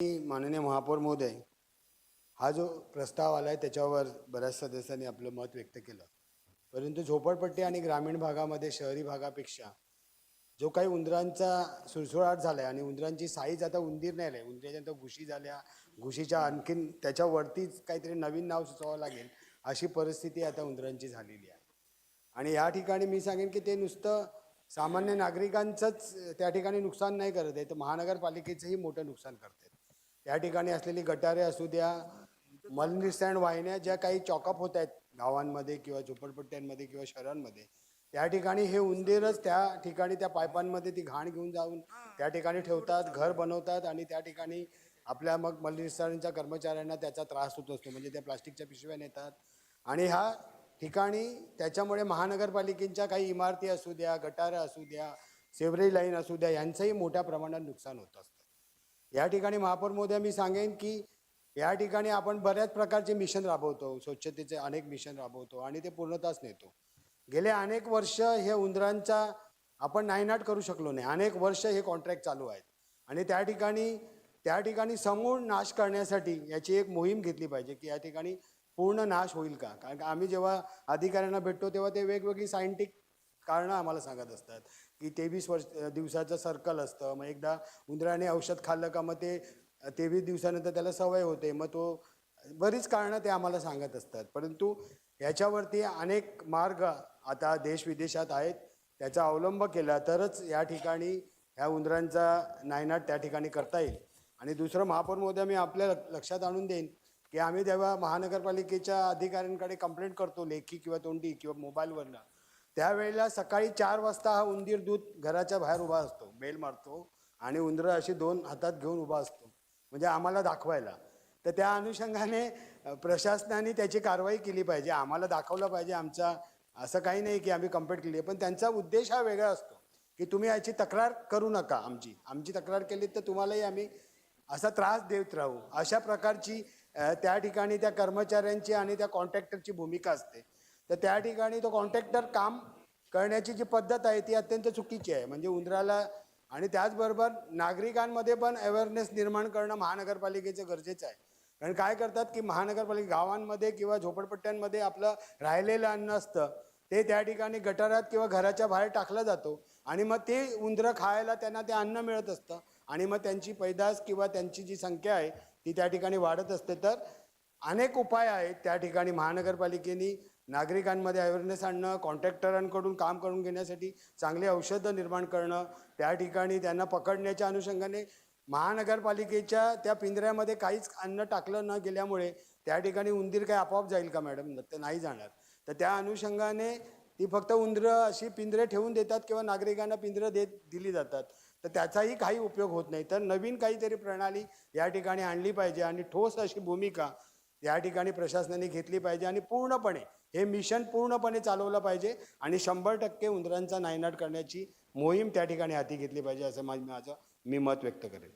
माननीय महापौर महोदय, हा जो प्रस्ताव आला आहे त्याच्यावर बऱ्याच सदस्यांनी आपलं मत व्यक्त केलं. परंतु झोपडपट्टी आणि ग्रामीण भागामध्ये शहरी भागापेक्षा जो काही उंदरांचा सुळसुळाट झाला आहे आणि उंदरांची साईज आता उंदीर नाही आहे, उंदराच्या घुशी झाल्या, घुशीच्या आणखीन त्याच्यावरतीच काहीतरी नवीन नाव सुचवावं लागेल अशी परिस्थिती आता उंदरांची झालेली आहे. आणि या ठिकाणी मी सांगेन की ते नुसतं सामान्य नागरिकांचंच त्या ठिकाणी नुकसान नाही करत आहे, तर महानगरपालिकेचंही मोठं नुकसान करत आहेत. त्या ठिकाणी असलेली गटारे असू द्या, मलनिर्सारण वाहिन्या ज्या काही चॉकअप होत आहेत गावांमध्ये किंवा झोपडपट्ट्यांमध्ये किंवा शहरांमध्ये, त्या ठिकाणी हे उंदीरच त्या ठिकाणी त्या पाईपांमध्ये ती घाण घेऊन जाऊन त्या ठिकाणी ठेवतात, घर बनवतात आणि त्या ठिकाणी आपल्या मग मलनिर्सारणच्या कर्मचाऱ्यांना त्याचा त्रास होत असतो. म्हणजे त्या प्लास्टिकच्या पिशव्या नेतात आणि ह्या ठिकाणी त्याच्यामुळे महानगरपालिकेच्या काही इमारती असू द्या, गटारं असू द्या, सेवरेज लाईन असू द्या, यांचंही मोठ्या प्रमाणात नुकसान होत असतं. या ठिकाणी महापौर महोदय मी सांगेन की या ठिकाणी आपण बऱ्याच प्रकारचे मिशन राबवतो, स्वच्छतेचे अनेक मिशन राबवतो आणि ते पूर्णताच नेतो. गेले अनेक वर्ष हे उंदरांचा आपण नायनाट करू शकलो नाही. अनेक वर्ष हे कॉन्ट्रॅक्ट चालू आहेत आणि त्या ठिकाणी समूळ नाश करण्यासाठी याची एक मोहीम घेतली पाहिजे की या ठिकाणी पूर्ण नाश होईल का. कारण आम्ही जेव्हा अधिकाऱ्यांना भेटतो तेव्हा ते वेगवेगळी सायंटिफिक कारणं आम्हाला सांगत असतात की 23 दिवसाचं सर्कल असतं, मग एकदा उंदराने औषध खाल्लं का मग ते 23 दिवसानंतर त्याला सवय होते, मग तो बरीच कारणं ते आम्हाला सांगत असतात. परंतु याच्यावरती अनेक मार्ग आता देश विदेशात आहेत, त्याचा अवलंब केला तरच या ठिकाणी ह्या उंदरांचा नायनाट त्या ठिकाणी करता येईल. आणि दुसरं महापौर महोदय मी आपल्या लक्षात आणून देईन की आम्ही जेव्हा महानगरपालिकेच्या अधिकाऱ्यांकडे कंप्लेंट करतो लेखी किंवा तोंडी किंवा मोबाईलवरनं, त्यावेळेला सकाळी 4 वाजता हा उंदीर दूध घराच्या बाहेर उभा असतो, बेल मारतो आणि उंदरं अशी 2 हातात घेऊन उभा असतो म्हणजे आम्हाला दाखवायला. तर त्या अनुषंगाने प्रशासनाने त्याची कारवाई केली पाहिजे, आम्हाला दाखवलं पाहिजे. आमचा असं काही नाही की आम्ही कंप्लेंट केली आहे, पण त्यांचा उद्देश हा वेगळा असतो की तुम्ही याची तक्रार करू नका. आमची तक्रार केली तर तुम्हालाही आम्ही असा त्रास देत राहू, अशा प्रकारची त्या ठिकाणी त्या कर्मचाऱ्यांची आणि त्या कॉन्ट्रॅक्टरची भूमिका असते. तर त्या ठिकाणी तो कॉन्ट्रॅक्टर काम करण्याची जी पद्धत आहे ती अत्यंत चुकीची आहे. म्हणजे उंदराला आणि त्याचबरोबर नागरिकांमध्ये पण अवेअरनेस निर्माण करणं महानगरपालिकेचं गरजेचं आहे. कारण काय करतात की महानगरपालिका गावांमध्ये किंवा झोपडपट्ट्यांमध्ये आपलं राहिलेलं अन्न असतं ते त्या ठिकाणी गटारात किंवा घराच्या बाहेर टाकलं जातो आणि मग ते उंदरं खायला त्यांना ते अन्न मिळत असतं आणि मग त्यांची पैदास किंवा त्यांची जी संख्या आहे ती त्या ठिकाणी वाढत असते. तर अनेक उपाय आहेत त्या ठिकाणी महानगरपालिकेने नागरिकांमध्ये अवेअरनेस आणणं, कॉन्ट्रॅक्टरांकडून काम करून घेण्यासाठी चांगली औषधं निर्माण करणं, त्या ठिकाणी त्यांना पकडण्याच्या अनुषंगाने महानगरपालिकेच्या त्या पिंजऱ्यामध्ये काहीच अन्न टाकलं न गेल्यामुळे त्या ठिकाणी उंदीर काय आपोआप जाईल का मॅडम? तर नाही जाणार. तर त्या अनुषंगाने ती फक्त उंदरं अशी पिंजरे ठेवून देतात किंवा नागरिकांना पिंजरं दिली जातात, तर त्याचाही काही उपयोग होत नाही. तर नवीन काहीतरी प्रणाली या ठिकाणी आणली पाहिजे आणि ठोस अशी भूमिका या ठिकाणी प्रशासनाने घेतली पाहिजे आणि पूर्णपणे हे मिशन पूर्णपणे चालवलं पाहिजे आणि 100% उंदरांचा नायनाट करण्याची मोहीम त्या ठिकाणी हाती घेतली पाहिजे असं माझं मी मत व्यक्त करेन.